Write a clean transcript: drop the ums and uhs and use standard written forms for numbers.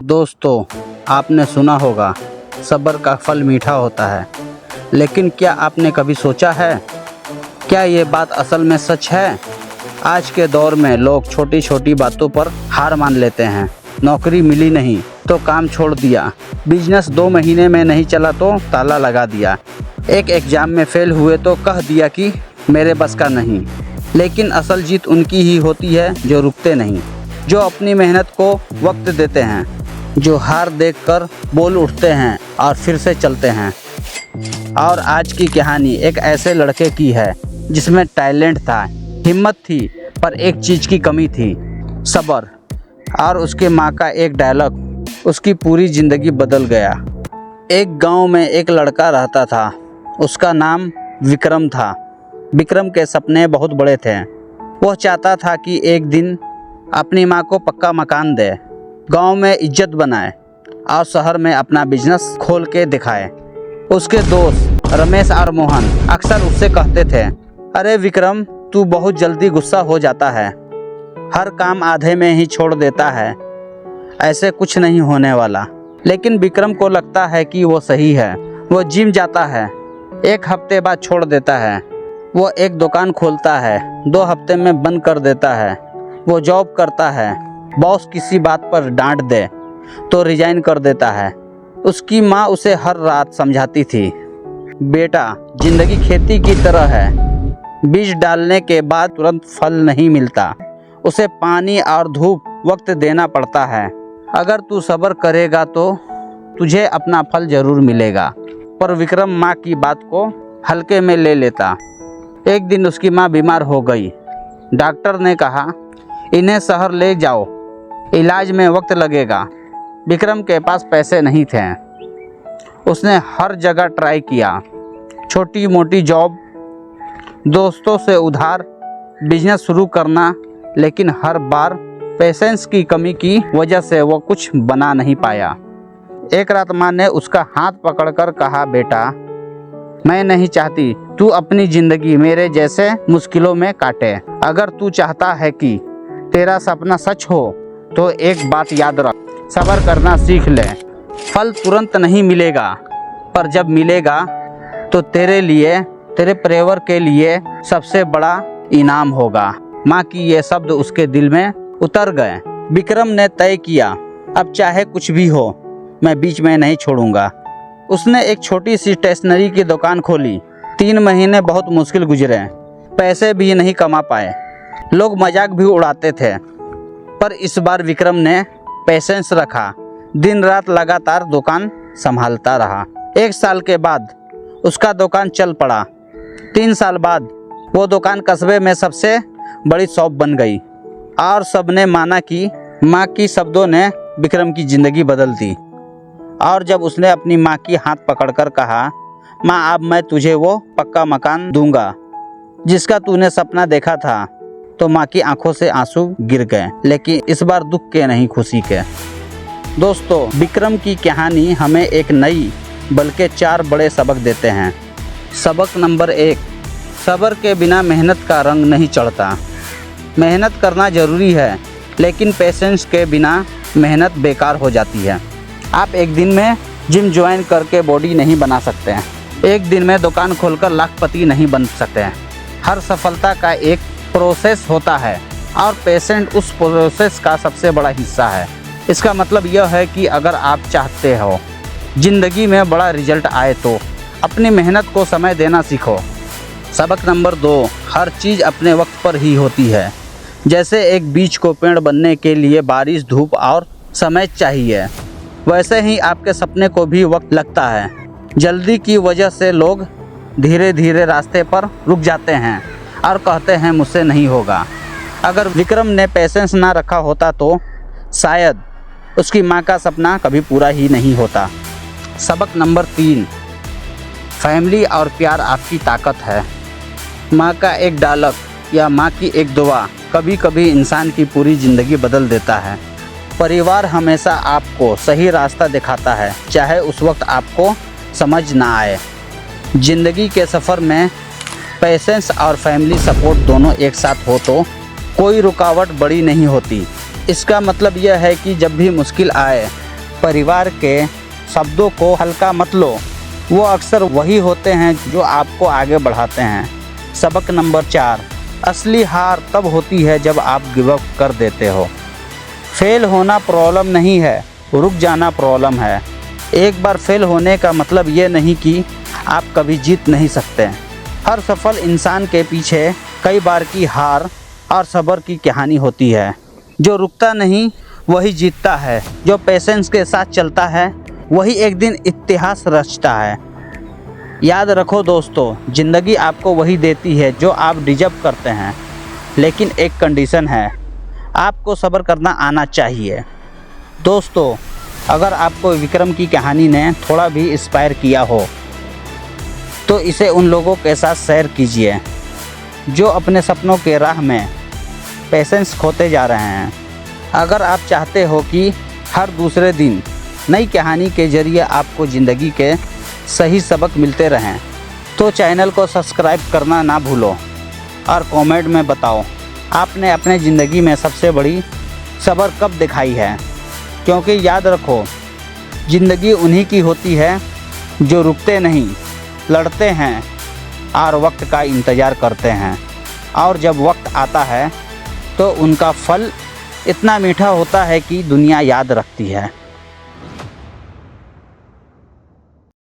दोस्तों, आपने सुना होगा सब्र का फल मीठा होता है, लेकिन क्या आपने कभी सोचा है क्या ये बात असल में सच है? आज के दौर में लोग छोटी छोटी बातों पर हार मान लेते हैं। नौकरी मिली नहीं तो काम छोड़ दिया, बिजनेस 2 महीने में नहीं चला तो ताला लगा दिया, एक एग्ज़ाम में फेल हुए तो कह दिया कि मेरे बस का नहीं। लेकिन असल जीत उनकी ही होती है जो रुकते नहीं, जो अपनी मेहनत को वक्त देते हैं, जो हार देखकर बोल उठते हैं और फिर से चलते हैं। और आज की कहानी एक ऐसे लड़के की है जिसमें टैलेंट था, हिम्मत थी, पर एक चीज़ की कमी थी, सब्र। और उसके माँ का एक डायलॉग उसकी पूरी ज़िंदगी बदल गया। एक गांव में एक लड़का रहता था, उसका नाम विक्रम था। विक्रम के सपने बहुत बड़े थे। वह चाहता था कि एक दिन अपनी माँ को पक्का मकान दे, गांव में इज्जत बनाए और शहर में अपना बिजनेस खोल के दिखाए। उसके दोस्त रमेश और मोहन अक्सर उससे कहते थे, अरे विक्रम, तू बहुत जल्दी गुस्सा हो जाता है, हर काम आधे में ही छोड़ देता है, ऐसे कुछ नहीं होने वाला। लेकिन विक्रम को लगता है कि वो सही है। वो जिम जाता है, 1 हफ्ते बाद छोड़ देता है। वो एक दुकान खोलता है, 2 हफ्ते में बंद कर देता है। वो जॉब करता है, बॉस किसी बात पर डांट दे तो रिजाइन कर देता है। उसकी माँ उसे हर रात समझाती थी, बेटा, जिंदगी खेती की तरह है, बीज डालने के बाद तुरंत फल नहीं मिलता, उसे पानी और धूप वक्त देना पड़ता है। अगर तू सब्र करेगा तो तुझे अपना फल जरूर मिलेगा। पर विक्रम माँ की बात को हल्के में ले लेता। एक दिन उसकी माँ बीमार हो गई। डॉक्टर ने कहा, इन्हें शहर ले जाओ, इलाज में वक्त लगेगा। विक्रम के पास पैसे नहीं थे। उसने हर जगह ट्राई किया, छोटी मोटी जॉब, दोस्तों से उधार, बिजनेस शुरू करना, लेकिन हर बार पेशेंस की कमी की वजह से वो कुछ बना नहीं पाया। एक रात माँ ने उसका हाथ पकड़कर कहा, बेटा, मैं नहीं चाहती तू अपनी ज़िंदगी मेरे जैसे मुश्किलों में काटे। अगर तू चाहता है कि तेरा सपना सच हो तो एक बात याद रख, सब्र करना सीख ले। फल तुरंत नहीं मिलेगा, पर जब मिलेगा तो तेरे लिए, तेरे परिवार के लिए सबसे बड़ा इनाम होगा। माँ की ये शब्द उसके दिल में उतर गए। विक्रम ने तय किया, अब चाहे कुछ भी हो, मैं बीच में नहीं छोड़ूंगा। उसने एक छोटी सी स्टेशनरी की दुकान खोली। 3 महीने बहुत मुश्किल गुजरे, पैसे भी नहीं कमा पाए, लोग मजाक भी उड़ाते थे। पर इस बार विक्रम ने पेशेंस रखा, दिन रात लगातार दुकान संभालता रहा। 1 साल के बाद उसका दुकान चल पड़ा। 3 साल बाद वो दुकान कस्बे में सबसे बड़ी शॉप बन गई और सबने माना कि माँ की शब्दों ने विक्रम की ज़िंदगी बदल दी। और जब उसने अपनी माँ की हाथ पकड़कर कहा, माँ, अब मैं तुझे वो पक्का मकान दूंगा जिसका तूने सपना देखा था, तो माँ की आंखों से आंसू गिर गए, लेकिन इस बार दुख के नहीं, खुशी के। दोस्तों, विक्रम की कहानी हमें एक नई बल्कि 4 बड़े सबक देते हैं। सबक नंबर 1, सब्र के बिना मेहनत का रंग नहीं चढ़ता। मेहनत करना ज़रूरी है, लेकिन पेशेंस के बिना मेहनत बेकार हो जाती है। आप एक दिन में जिम ज्वाइन करके बॉडी नहीं बना सकते हैं, एक दिन में दुकान खोलकर लाखपति नहीं बन सकते हैं। हर सफलता का एक प्रोसेस होता है और पेशेंट उस प्रोसेस का सबसे बड़ा हिस्सा है। इसका मतलब यह है कि अगर आप चाहते हो ज़िंदगी में बड़ा रिजल्ट आए तो अपनी मेहनत को समय देना सीखो। सबक नंबर 2, हर चीज़ अपने वक्त पर ही होती है। जैसे एक बीज को पेड़ बनने के लिए बारिश, धूप और समय चाहिए, वैसे ही आपके सपने को भी वक्त लगता है। जल्दी की वजह से लोग धीरे धीरे रास्ते पर रुक जाते हैं और कहते हैं मुझसे नहीं होगा। अगर विक्रम ने पेशेंस ना रखा होता तो शायद उसकी माँ का सपना कभी पूरा ही नहीं होता। सबक नंबर 3, फैमिली और प्यार आपकी ताकत है। माँ का एक डायलॉग या माँ की एक दुआ कभी कभी इंसान की पूरी ज़िंदगी बदल देता है। परिवार हमेशा आपको सही रास्ता दिखाता है, चाहे उस वक्त आपको समझ ना आए। ज़िंदगी के सफ़र में पेशेंस और फैमिली सपोर्ट दोनों एक साथ हो तो कोई रुकावट बड़ी नहीं होती। इसका मतलब यह है कि जब भी मुश्किल आए परिवार के शब्दों को हल्का मत लो, वो अक्सर वही होते हैं जो आपको आगे बढ़ाते हैं। सबक नंबर 4, असली हार तब होती है जब आप गिव अप कर देते हो। फेल होना प्रॉब्लम नहीं है, रुक जाना प्रॉब्लम है। एक बार फेल होने का मतलब ये नहीं कि आप कभी जीत नहीं सकते। हर सफल इंसान के पीछे कई बार की हार और सब्र की कहानी होती है। जो रुकता नहीं वही जीतता है, जो पेशेंस के साथ चलता है वही एक दिन इतिहास रचता है। याद रखो दोस्तों, ज़िंदगी आपको वही देती है जो आप डिजर्व करते हैं, लेकिन एक कंडीशन है, आपको सब्र करना आना चाहिए। दोस्तों, अगर आपको विक्रम की कहानी ने थोड़ा भी इंस्पायर किया हो तो इसे उन लोगों के साथ शेयर कीजिए जो अपने सपनों के राह में पेशेंस खोते जा रहे हैं। अगर आप चाहते हो कि हर दूसरे दिन नई कहानी के ज़रिए आपको ज़िंदगी के सही सबक मिलते रहें तो चैनल को सब्सक्राइब करना ना भूलो और कमेंट में बताओ आपने अपने ज़िंदगी में सबसे बड़ी सब्र कब दिखाई है। क्योंकि याद रखो, ज़िंदगी उन्हीं की होती है जो रुकते नहीं, लड़ते हैं और वक्त का इंतज़ार करते हैं। और जब वक्त आता है तो उनका फल इतना मीठा होता है कि दुनिया याद रखती है।